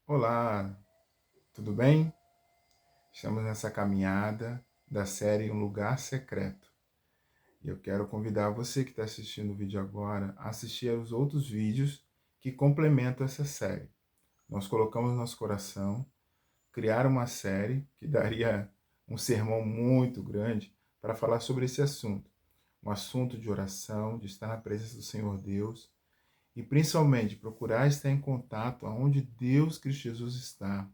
Olá, tudo bem? Estamos nessa caminhada da série Um Lugar Secreto. E eu quero convidar você que está assistindo o vídeo agora a assistir aos outros vídeos que complementam essa série. Nós colocamos no nosso coração criar uma série que daria um sermão muito grande para falar sobre esse assunto. Um assunto de oração, de estar na presença do Senhor Deus e principalmente procurar estar em contato aonde Deus Cristo Jesus está.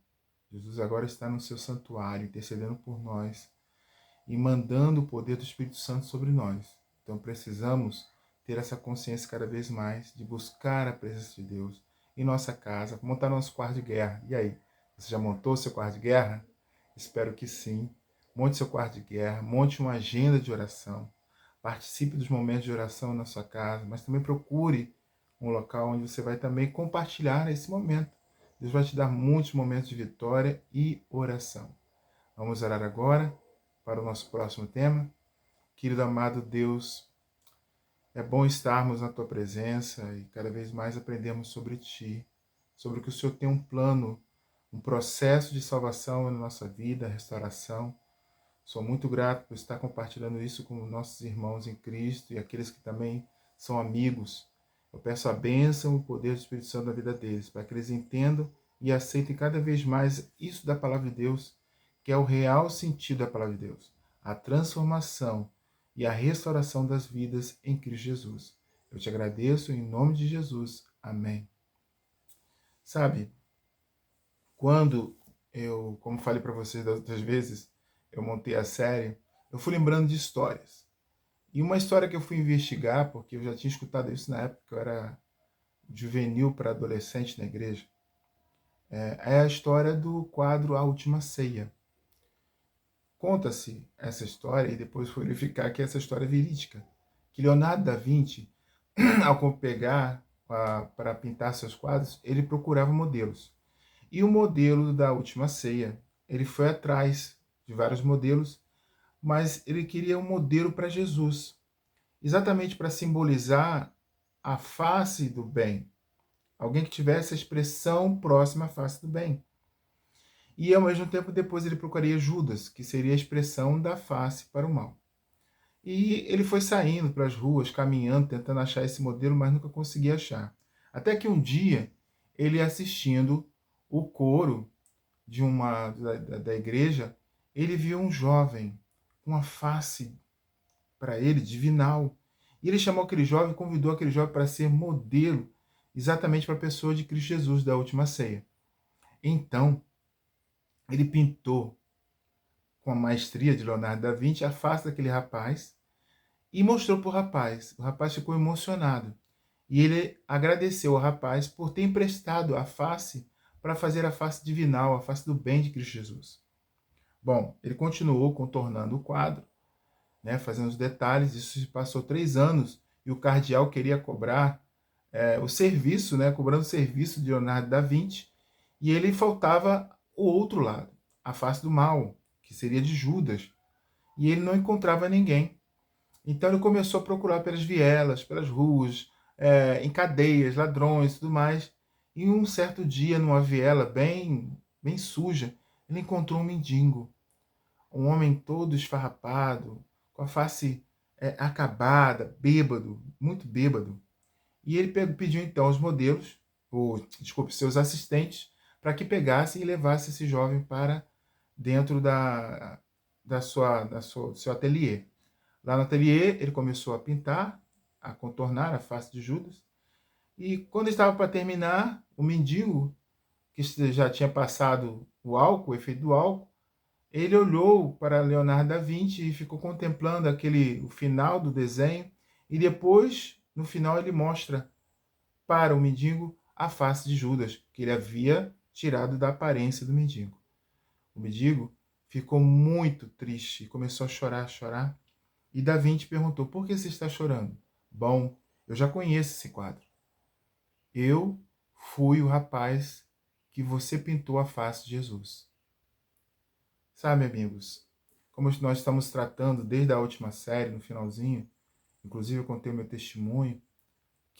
Jesus agora está no seu santuário, intercedendo por nós e mandando o poder do Espírito Santo sobre nós. Então precisamos ter essa consciência cada vez mais de buscar a presença de Deus em nossa casa, montar nosso quarto de guerra. E aí, você já montou seu quarto de guerra? Espero que sim. Monte seu quarto de guerra, monte uma agenda de oração, participe dos momentos de oração na sua casa, mas também procure um local onde você vai também compartilhar esse momento. Deus vai te dar muitos momentos de vitória e oração. Vamos orar agora para o nosso próximo tema. Querido amado Deus, é bom estarmos na tua presença e cada vez mais aprendemos sobre ti, sobre que o Senhor tem um plano, um processo de salvação na nossa vida, restauração. Sou muito grato por estar compartilhando isso com nossos irmãos em Cristo e aqueles que também são amigos. Eu peço a bênção e o poder do Espírito Santo na vida deles, para que eles entendam e aceitem cada vez mais isso da palavra de Deus, que é o real sentido da palavra de Deus, a transformação e a restauração das vidas em Cristo Jesus. Eu te agradeço em nome de Jesus. Amém. Sabe, quando como falei para vocês das outras vezes, eu montei a série, eu fui lembrando de histórias. E uma história que eu fui investigar, porque eu já tinha escutado isso na época que eu era juvenil para adolescente na igreja, é a história do quadro A Última Ceia. Conta-se essa história, e depois fui verificar que essa história é verídica, que Leonardo da Vinci, ao pegar para pintar seus quadros, ele procurava modelos. E o modelo da Última Ceia, ele foi atrás de vários modelos, mas ele queria um modelo para Jesus, exatamente para simbolizar a face do bem, alguém que tivesse a expressão próxima à face do bem. E ao mesmo tempo depois ele procuraria Judas, que seria a expressão da face para o mal. E ele foi saindo para as ruas, caminhando, tentando achar esse modelo, mas nunca conseguia achar. Até que um dia, ele assistindo o coro de da igreja, ele viu um jovem com uma face para ele divinal. E ele chamou aquele jovem, convidou aquele jovem para ser modelo exatamente para a pessoa de Cristo Jesus da última ceia. Então, ele pintou com a maestria de Leonardo da Vinci a face daquele rapaz e mostrou para o rapaz. O rapaz ficou emocionado. E ele agradeceu ao rapaz por ter emprestado a face para fazer a face divinal, a face do bem de Cristo Jesus. Bom, ele continuou contornando o quadro, né, fazendo os detalhes. Isso se passou 3 anos e o cardeal queria cobrar o serviço, né, cobrando o serviço de Leonardo da Vinci, e ele faltava o outro lado, a face do mal, que seria de Judas, e ele não encontrava ninguém. Então ele começou a procurar pelas vielas, pelas ruas, em cadeias, ladrões e tudo mais. E um certo dia, numa viela bem suja, ele encontrou um mendigo, um homem todo esfarrapado, com a face acabada, bêbado, muito bêbado. E ele pediu então aos modelos, ou desculpe, seus assistentes, para que pegassem e levassem esse jovem para dentro do seu ateliê. Lá no ateliê, ele começou a pintar, a contornar a face de Judas. E quando estava para terminar, o mendigo, que já tinha passado o álcool, o efeito do álcool, ele olhou para Leonardo da Vinci e ficou contemplando o final do desenho. E depois, no final, ele mostra para o mendigo a face de Judas, que ele havia tirado da aparência do mendigo. O mendigo ficou muito triste e começou a chorar, chorar. E Da Vinci perguntou: por que você está chorando? Bom, eu já conheço esse quadro. Eu fui o rapaz que você pintou a face de Jesus. Sabe, amigos, como nós estamos tratando desde a última série, no finalzinho, inclusive eu contei o meu testemunho,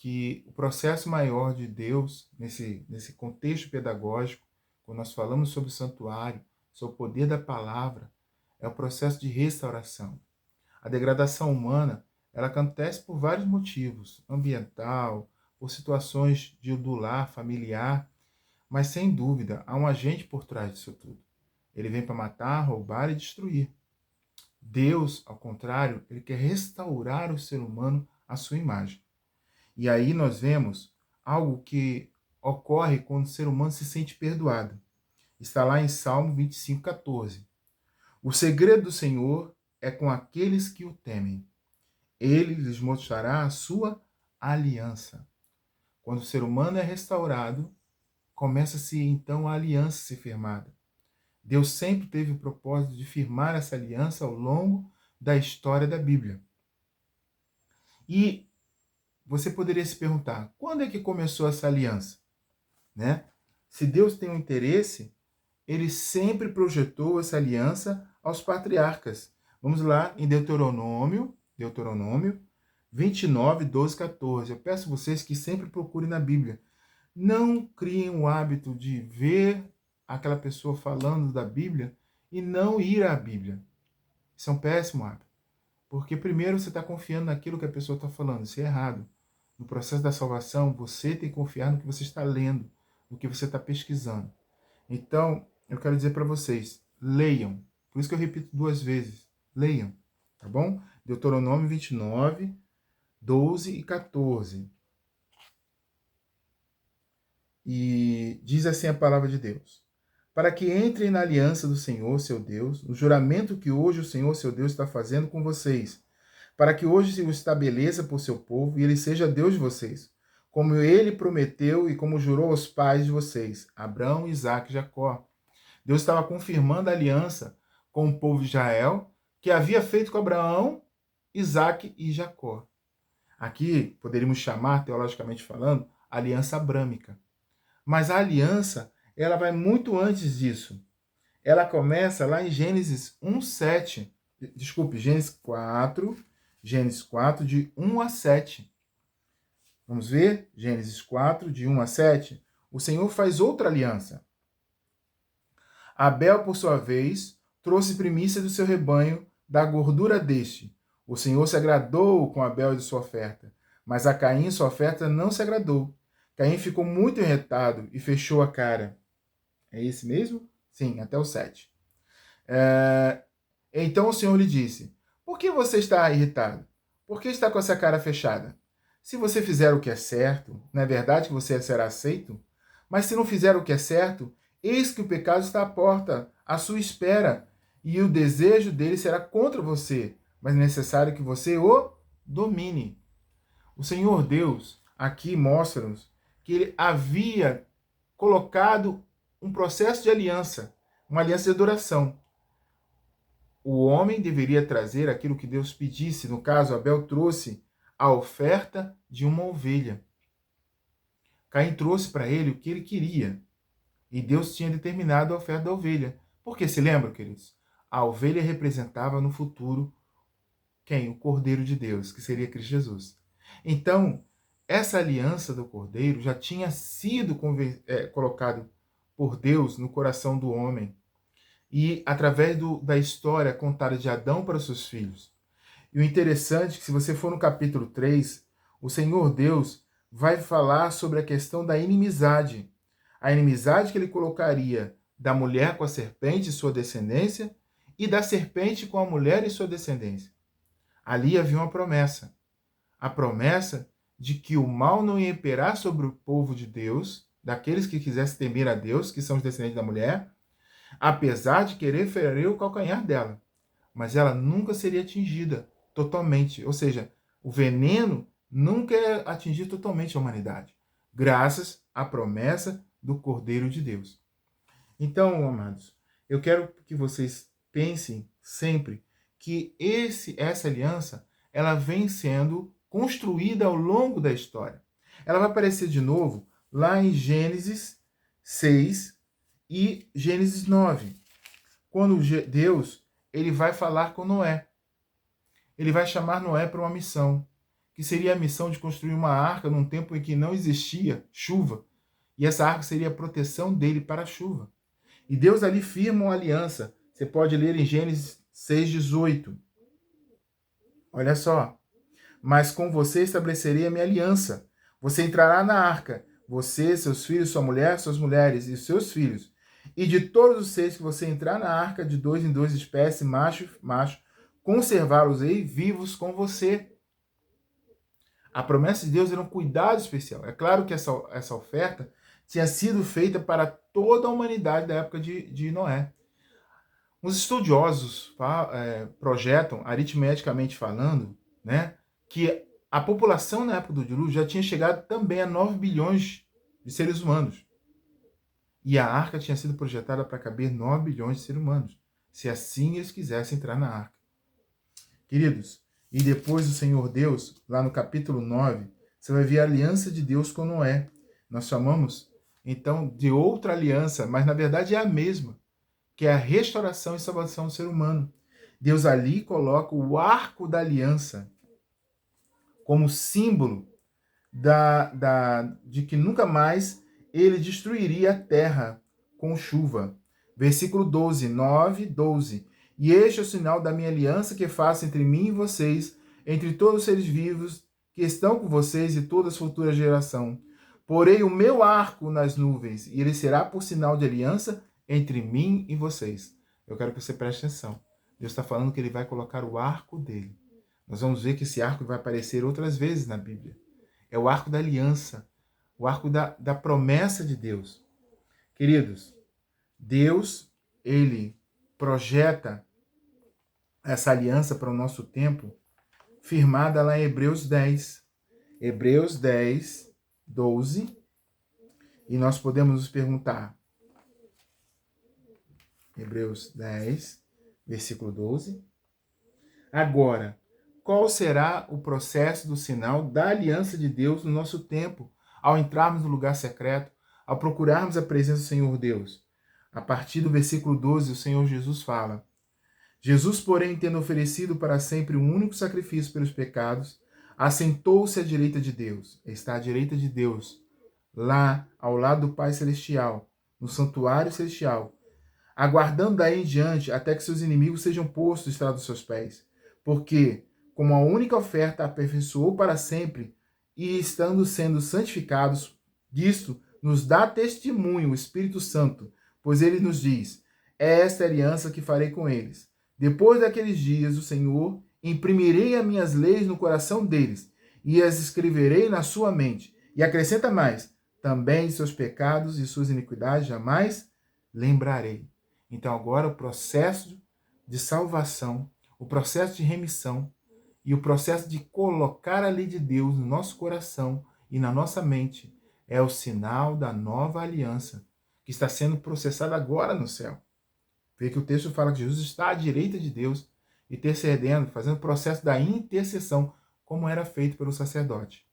que o processo maior de Deus, nesse contexto pedagógico, quando nós falamos sobre o santuário, sobre o poder da palavra, é o processo de restauração. A degradação humana, ela acontece por vários motivos, ambiental, por situações do lar familiar, mas sem dúvida há um agente por trás disso tudo. Ele vem para matar, roubar e destruir. Deus, ao contrário, ele quer restaurar o ser humano à sua imagem. E aí nós vemos algo que ocorre quando o ser humano se sente perdoado. Está lá em Salmo 25:14. O segredo do Senhor é com aqueles que o temem. Ele lhes mostrará a sua aliança. Quando o ser humano é restaurado, começa-se então a aliança a ser firmada. Deus sempre teve o propósito de firmar essa aliança ao longo da história da Bíblia. E você poderia se perguntar, quando é que começou essa aliança? Né? Se Deus tem um interesse, ele sempre projetou essa aliança aos patriarcas. Vamos lá em Deuteronômio 29, 12, 14. Eu peço a vocês que sempre procurem na Bíblia. Não criem o hábito de ver aquela pessoa falando da Bíblia e não ir à Bíblia. Isso é um péssimo hábito. Porque primeiro você está confiando naquilo que a pessoa está falando. Isso é errado. No processo da salvação, você tem que confiar no que você está lendo, no que você está pesquisando. Então, eu quero dizer para vocês, leiam. Por isso que eu repito 2 vezes. Leiam, tá bom? Deuteronômio 29, 12 e 14. E diz assim a palavra de Deus: para que entrem na aliança do Senhor, seu Deus, no juramento que hoje o Senhor, seu Deus, está fazendo com vocês, para que hoje se o estabeleça por seu povo e ele seja Deus de vocês, como ele prometeu e como jurou aos pais de vocês, Abraão, Isaque e Jacó. Deus estava confirmando a aliança com o povo de Israel, que havia feito com Abraão, Isaque e Jacó. Aqui poderíamos chamar, teologicamente falando, aliança abrâmica. Mas a aliança, ela vai muito antes disso. Ela começa lá em Gênesis 1:7. Desculpe, Gênesis 4, de 1 a 7. Vamos ver? Gênesis 4, de 1 a 7. O Senhor faz outra aliança. Abel, por sua vez, trouxe primícia do seu rebanho, da gordura deste. O Senhor se agradou com Abel e de sua oferta, mas a Caim sua oferta não se agradou. Caim ficou muito irritado e fechou a cara. É esse mesmo? Sim, até o 7. Então o Senhor lhe disse: por que você está irritado? Por que está com essa cara fechada? Se você fizer o que é certo, não é verdade que você será aceito? Mas se não fizer o que é certo, eis que o pecado está à porta, à sua espera, e o desejo dele será contra você, mas é necessário que você o domine. O Senhor Deus aqui mostra-nos que ele havia colocado um processo de aliança, uma aliança de adoração. O homem deveria trazer aquilo que Deus pedisse. No caso, Abel trouxe a oferta de uma ovelha. Caim trouxe para ele o que ele queria. E Deus tinha determinado a oferta da ovelha. Porque se lembram, queridos? A ovelha representava no futuro quem? O Cordeiro de Deus, que seria Cristo Jesus. Então, essa aliança do Cordeiro já tinha sido colocado por Deus no coração do homem. E através da história contada de Adão para os seus filhos. E o interessante é que se você for no capítulo 3, o Senhor Deus vai falar sobre a questão da inimizade. A inimizade que ele colocaria da mulher com a serpente e sua descendência, e da serpente com a mulher e sua descendência. Ali havia uma promessa. A promessa de que o mal não ia imperar sobre o povo de Deus, daqueles que quisessem temer a Deus, que são os descendentes da mulher, apesar de querer ferir o calcanhar dela. Mas ela nunca seria atingida totalmente. Ou seja, o veneno nunca ia atingir totalmente a humanidade, graças à promessa do Cordeiro de Deus. Então, amados, eu quero que vocês pensem sempre que essa aliança ela vem sendo construída ao longo da história. Ela vai aparecer de novo lá em Gênesis 6 e Gênesis 9. Quando Deus ele vai falar com Noé. Ele vai chamar Noé para uma missão, que seria a missão de construir uma arca num tempo em que não existia chuva. E essa arca seria a proteção dele para a chuva. E Deus ali firma uma aliança. Você pode ler em Gênesis 6,18. Olha só. Mas com você estabelecerei a minha aliança. Você entrará na arca, você, seus filhos, sua mulher, suas mulheres e seus filhos. E de todos os seres que você entrar na arca, de 2 em 2 espécies, macho, conservá-los-ei vivos com você. A promessa de Deus era um cuidado especial. É claro que essa oferta tinha sido feita para toda a humanidade da época de Noé. Os estudiosos projetam, aritmeticamente falando, né, que a população na época do dilúvio já tinha chegado também a 9 bilhões de seres humanos. E a arca tinha sido projetada para caber 9 bilhões de seres humanos, se assim eles quisessem entrar na arca. Queridos, e depois o Senhor Deus, lá no capítulo 9, você vai ver a aliança de Deus com Noé. Nós chamamos, então, de outra aliança, mas na verdade é a mesma, que é a restauração e salvação do ser humano. Deus ali coloca o arco da aliança como símbolo de que nunca mais ele destruiria a terra com chuva. Versículo 12, 9, 12. E este é o sinal da minha aliança que faço entre mim e vocês, entre todos os seres vivos que estão com vocês e todas as futuras gerações. Porei o meu arco nas nuvens, e ele será por sinal de aliança entre mim e vocês. Eu quero que você preste atenção. Deus está falando que ele vai colocar o arco dele. Nós vamos ver que esse arco vai aparecer outras vezes na Bíblia. É o arco da aliança, o arco da promessa de Deus. Queridos, Deus, ele projeta essa aliança para o nosso tempo, firmada lá em Hebreus 10. Hebreus 10, 12. E nós podemos nos perguntar, Hebreus 10, versículo 12. Agora, qual será o processo do sinal da aliança de Deus no nosso tempo, ao entrarmos no lugar secreto, ao procurarmos a presença do Senhor Deus? A partir do versículo 12, o Senhor Jesus fala: Jesus, porém, tendo oferecido para sempre um único sacrifício pelos pecados, assentou-se à direita de Deus. Está à direita de Deus, lá ao lado do Pai Celestial, no santuário celestial, aguardando daí em diante até que seus inimigos sejam postos à estrada dos seus pés. Porque, como a única oferta aperfeiçoou para sempre, e estando sendo santificados, disto nos dá testemunho o Espírito Santo, pois ele nos diz: é esta aliança que farei com eles. Depois daqueles dias, o Senhor, imprimirei as minhas leis no coração deles, e as escreverei na sua mente. E acrescenta mais: também seus pecados e suas iniquidades jamais lembrarei. Então agora o processo de salvação, o processo de remissão e o processo de colocar a lei de Deus no nosso coração e na nossa mente é o sinal da nova aliança que está sendo processada agora no céu. Vê que o texto fala que Jesus está à direita de Deus, intercedendo, fazendo o processo da intercessão, como era feito pelo sacerdote.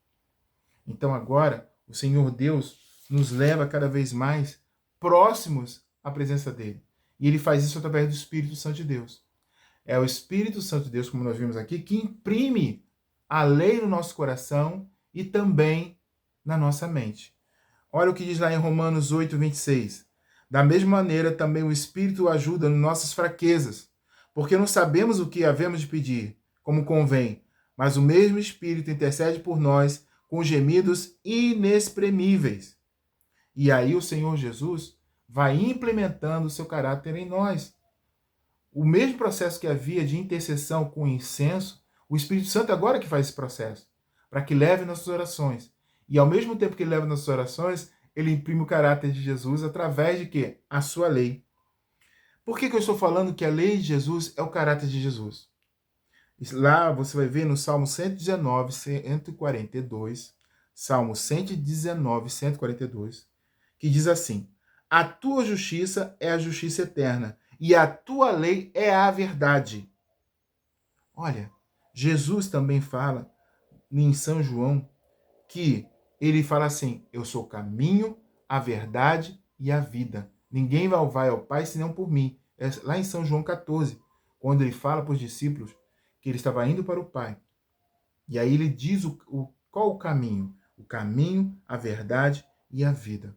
Então agora o Senhor Deus nos leva cada vez mais próximos à presença dele. E ele faz isso através do Espírito Santo de Deus. É o Espírito Santo de Deus, como nós vimos aqui, que imprime a lei no nosso coração e também na nossa mente. Olha o que diz lá em Romanos 8, 26. Da mesma maneira, também o Espírito ajuda nas nossas fraquezas, porque não sabemos o que havemos de pedir, como convém, mas o mesmo Espírito intercede por nós com gemidos inexprimíveis. E aí o Senhor Jesus vai implementando o seu caráter em nós. O mesmo processo que havia de intercessão com incenso, o Espírito Santo agora que faz esse processo, para que leve nossas orações. E ao mesmo tempo que ele leva nossas orações, ele imprime o caráter de Jesus através de quê? A sua lei. Por que eu estou falando que a lei de Jesus é o caráter de Jesus? Lá você vai ver no Salmo 119, 142, Salmo 119, 142, que diz assim: a tua justiça é a justiça eterna, e a tua lei é a verdade. Olha, Jesus também fala em São João que ele fala assim: eu sou o caminho, a verdade e a vida. Ninguém vai ao Pai senão por mim. É lá em São João 14, quando ele fala para os discípulos que ele estava indo para o Pai. E aí ele diz qual o caminho? O caminho, a verdade e a vida.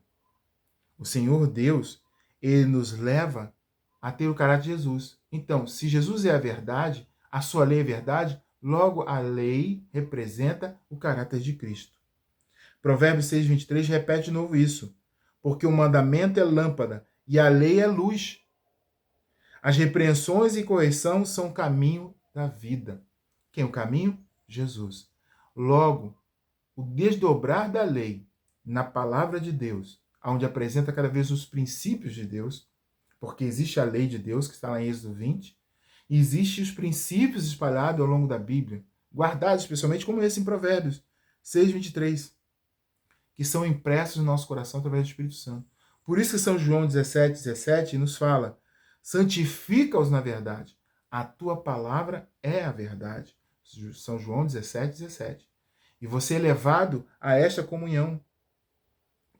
O Senhor Deus, ele nos leva a ter o caráter de Jesus. Então, se Jesus é a verdade, a sua lei é verdade, logo a lei representa o caráter de Cristo. Provérbios 6, 23 repete de novo isso. Porque o mandamento é lâmpada e a lei é luz. As repreensões e correção são o caminho da vida. Quem é o caminho? Jesus. Logo, o desdobrar da lei na palavra de Deus, onde apresenta cada vez os princípios de Deus, porque existe a lei de Deus, que está lá em Êxodo 20, e existem os princípios espalhados ao longo da Bíblia, guardados especialmente como esse em Provérbios 6, 23, que são impressos no nosso coração através do Espírito Santo. Por isso que São João 17, 17 nos fala: santifica-os na verdade, a tua palavra é a verdade. São João 17, 17. E você é levado a esta comunhão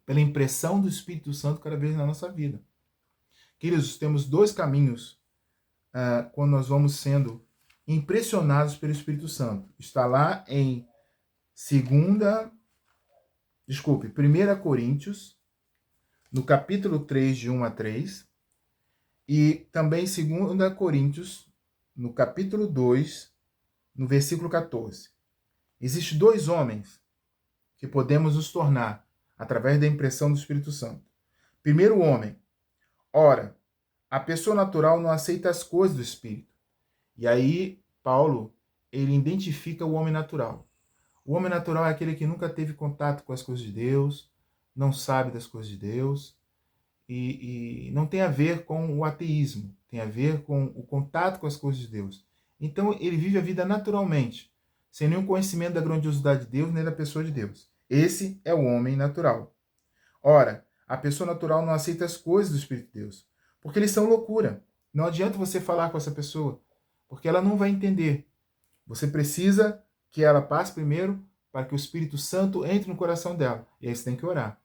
pela impressão do Espírito Santo cada vez na nossa vida. Queridos, temos dois caminhos quando nós vamos sendo impressionados pelo Espírito Santo. Está lá em 1 Coríntios, no capítulo 3, de 1 a 3, e também 2 Coríntios, no capítulo 2, no versículo 14. Existem dois homens que podemos nos tornar através da impressão do Espírito Santo. Primeiro homem, ora, a pessoa natural não aceita as coisas do Espírito. E aí, Paulo, ele identifica o homem natural. O homem natural é aquele que nunca teve contato com as coisas de Deus, não sabe das coisas de Deus, e não tem a ver com o ateísmo, tem a ver com o contato com as coisas de Deus. Então, ele vive a vida naturalmente, sem nenhum conhecimento da grandiosidade de Deus, nem da pessoa de Deus. Esse é o homem natural. Ora, a pessoa natural não aceita as coisas do Espírito de Deus, porque eles são loucura. Não adianta você falar com essa pessoa, porque ela não vai entender. Você precisa que ela passe primeiro para que o Espírito Santo entre no coração dela. E aí você tem que orar.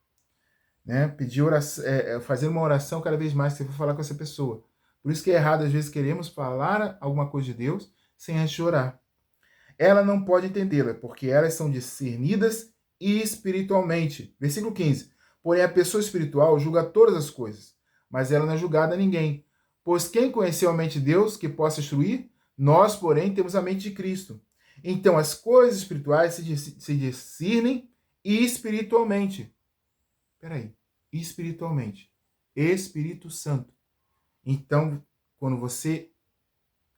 Né? Pedir oração, fazer uma oração cada vez mais que você for falar com essa pessoa. Por isso que é errado, às vezes, queremos falar alguma coisa de Deus sem antes orar. Ela não pode entendê-la, porque elas são discernidas espiritualmente. Versículo 15. Porém, a pessoa espiritual julga todas as coisas, mas ela não é julgada a ninguém. Pois quem conheceu a mente de Deus que possa instruir? Nós, porém, temos a mente de Cristo. Então, as coisas espirituais se discernem espiritualmente. Peraí, espiritualmente. Espírito Santo. Então, quando você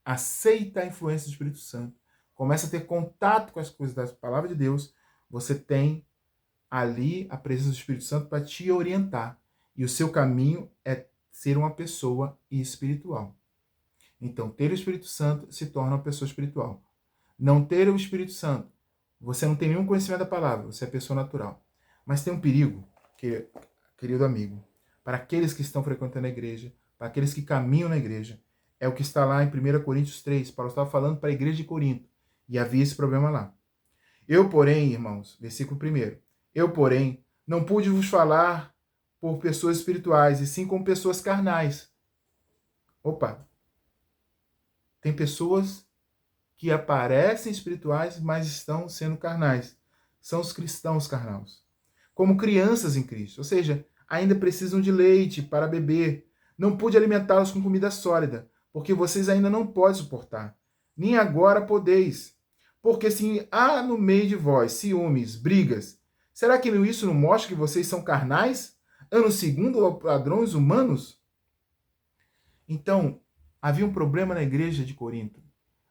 aceita a influência do Espírito Santo, começa a ter contato com as coisas da palavra de Deus, você tem ali a presença do Espírito Santo para te orientar. E o seu caminho é ser uma pessoa espiritual. Então, ter o Espírito Santo se torna uma pessoa espiritual. Não ter o Espírito Santo, você não tem nenhum conhecimento da palavra, você é pessoa natural. Mas tem um perigo, querido amigo, para aqueles que estão frequentando a igreja, para aqueles que caminham na igreja. É o que está lá em 1 Coríntios 3. Paulo estava falando para a igreja de Corinto. E havia esse problema lá. Eu, porém, irmãos, versículo 1. Eu, porém, não pude vos falar por pessoas espirituais, e sim como pessoas carnais. Opa! Tem pessoas que aparecem espirituais, mas estão sendo carnais. São os cristãos carnais. Como crianças em Cristo. Ou seja, ainda precisam de leite para beber. Não pude alimentá-los com comida sólida, porque vocês ainda não podem suportar. Nem agora podeis. Porque se há no meio de vós ciúmes, brigas, será que isso não mostra que vocês são carnais? Ano segundo padrões humanos? Então, havia um problema na igreja de Corinto.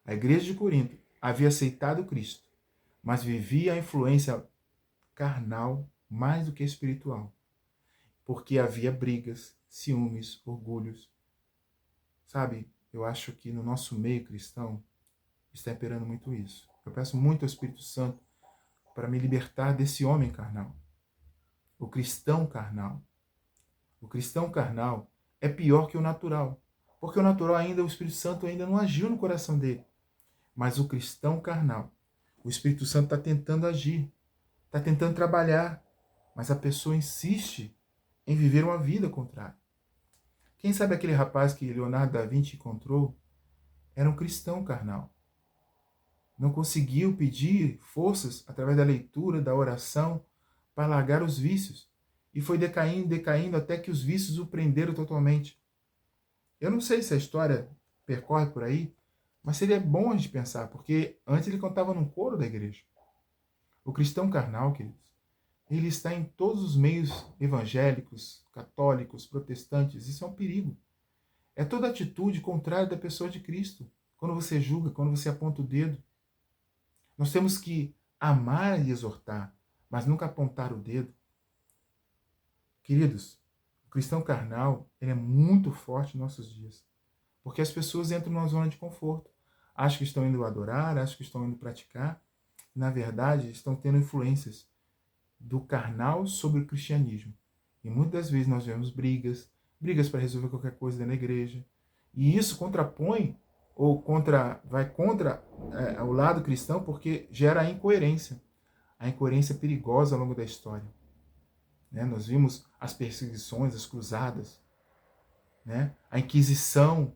A igreja de Corinto havia aceitado Cristo, mas vivia a influência carnal mais do que espiritual. Porque havia brigas, ciúmes, orgulhos. Sabe, eu acho que no nosso meio cristão está imperando muito isso. Eu peço muito ao Espírito Santo para me libertar desse homem carnal. O cristão carnal. O cristão carnal é pior que o natural. Porque o natural ainda, o Espírito Santo ainda não agiu no coração dele. Mas o cristão carnal, o Espírito Santo está tentando agir, está tentando trabalhar, mas a pessoa insiste em viver uma vida contrária. Quem sabe aquele rapaz que Leonardo da Vinci encontrou era um cristão carnal. Não conseguiu pedir forças através da leitura, da oração, para largar os vícios. e foi decaindo, decaindo, até que os vícios o prenderam totalmente. Eu não sei se a história percorre por aí, mas seria bom a gente pensar, porque antes ele cantava num coro da igreja. O cristão carnal, queridos, ele está em todos os meios evangélicos, católicos, protestantes. Isso é um perigo. É toda atitude contrária da pessoa de Cristo. Quando você julga, quando você aponta o dedo. Nós temos que amar e exortar, mas nunca apontar o dedo. Queridos, o cristão carnal, ele é muito forte em nossos dias. Porque as pessoas entram numa zona de conforto. Acham que estão indo adorar, acham que estão indo praticar. Na verdade, estão tendo influências do carnal sobre o cristianismo. E muitas vezes nós vemos brigas para resolver qualquer coisa dentro da igreja. E isso contrapõe, ou vai contra o lado cristão, porque gera a incoerência. A incoerência perigosa ao longo da história. Né? Nós vimos as perseguições, as cruzadas, né? A Inquisição,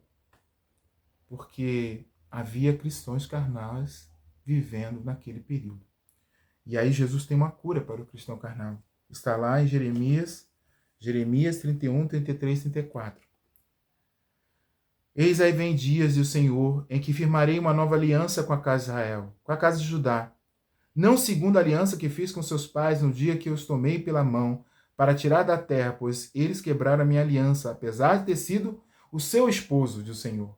porque havia cristãos carnais vivendo naquele período. E aí Jesus tem uma cura para o cristão carnal. Está lá em Jeremias 31, 33, 34. Eis aí vem dias, diz o Senhor, em que firmarei uma nova aliança com a casa de Israel, com a casa de Judá. Não segundo a aliança que fiz com seus pais no dia que eu os tomei pela mão para tirar da terra, pois eles quebraram a minha aliança, apesar de ter sido o seu esposo, diz o Senhor.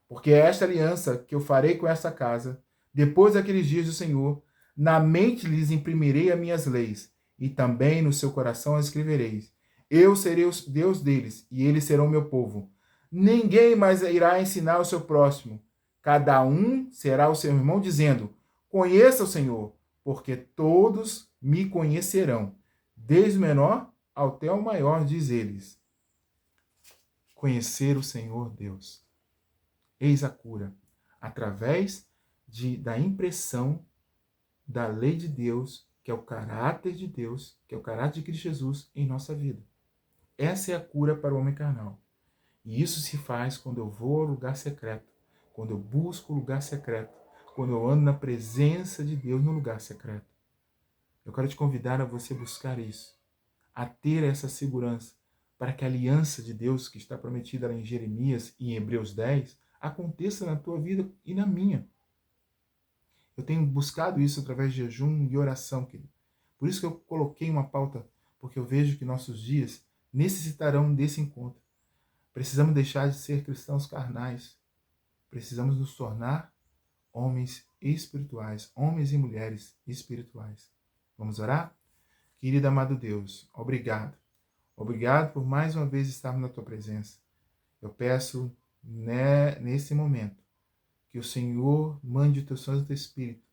Porque é esta aliança que eu farei com esta casa, depois daqueles dias do Senhor, na mente lhes imprimirei as minhas leis, e também no seu coração as escrevereis. Eu serei o Deus deles, e eles serão meu povo. Ninguém mais irá ensinar o seu próximo. Cada um será o seu irmão, dizendo: conheça o Senhor, porque todos me conhecerão, desde o menor até o maior, diz eles. Conhecer o Senhor Deus. Eis a cura, através da impressão da lei de Deus, que é o caráter de Deus, que é o caráter de Cristo Jesus em nossa vida. Essa é a cura para o homem carnal. E isso se faz quando eu vou ao lugar secreto, quando eu busco o lugar secreto, quando eu ando na presença de Deus no lugar secreto. Eu quero te convidar a você buscar isso, a ter essa segurança, para que a aliança de Deus que está prometida lá em Jeremias e em Hebreus 10 aconteça na tua vida e na minha. Eu tenho buscado isso através de jejum e oração, querido. Por isso que eu coloquei uma pauta, porque eu vejo que nossos dias necessitarão desse encontro. Precisamos deixar de ser cristãos carnais. Precisamos nos tornar homens espirituais, homens e mulheres espirituais. Vamos orar? Querido amado Deus, obrigado. Obrigado por mais uma vez estarmos na tua presença. Eu peço nesse momento que o Senhor mande o teu Santo Espírito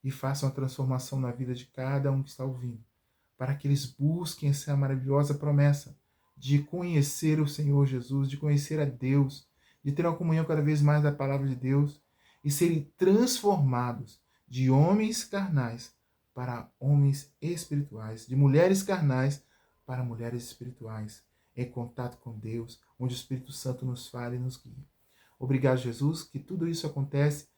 e faça uma transformação na vida de cada um que está ouvindo, para que eles busquem essa maravilhosa promessa de conhecer o Senhor Jesus, de conhecer a Deus, de ter uma comunhão cada vez mais da palavra de Deus e serem transformados de homens carnais para homens espirituais, de mulheres carnais para mulheres espirituais, em contato com Deus, onde o Espírito Santo nos fala e nos guia. Obrigado, Jesus, que tudo isso acontece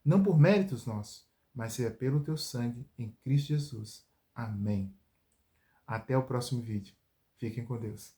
não por méritos nossos, mas seja pelo teu sangue em Cristo Jesus. Amém. Até o próximo vídeo. Fiquem com Deus.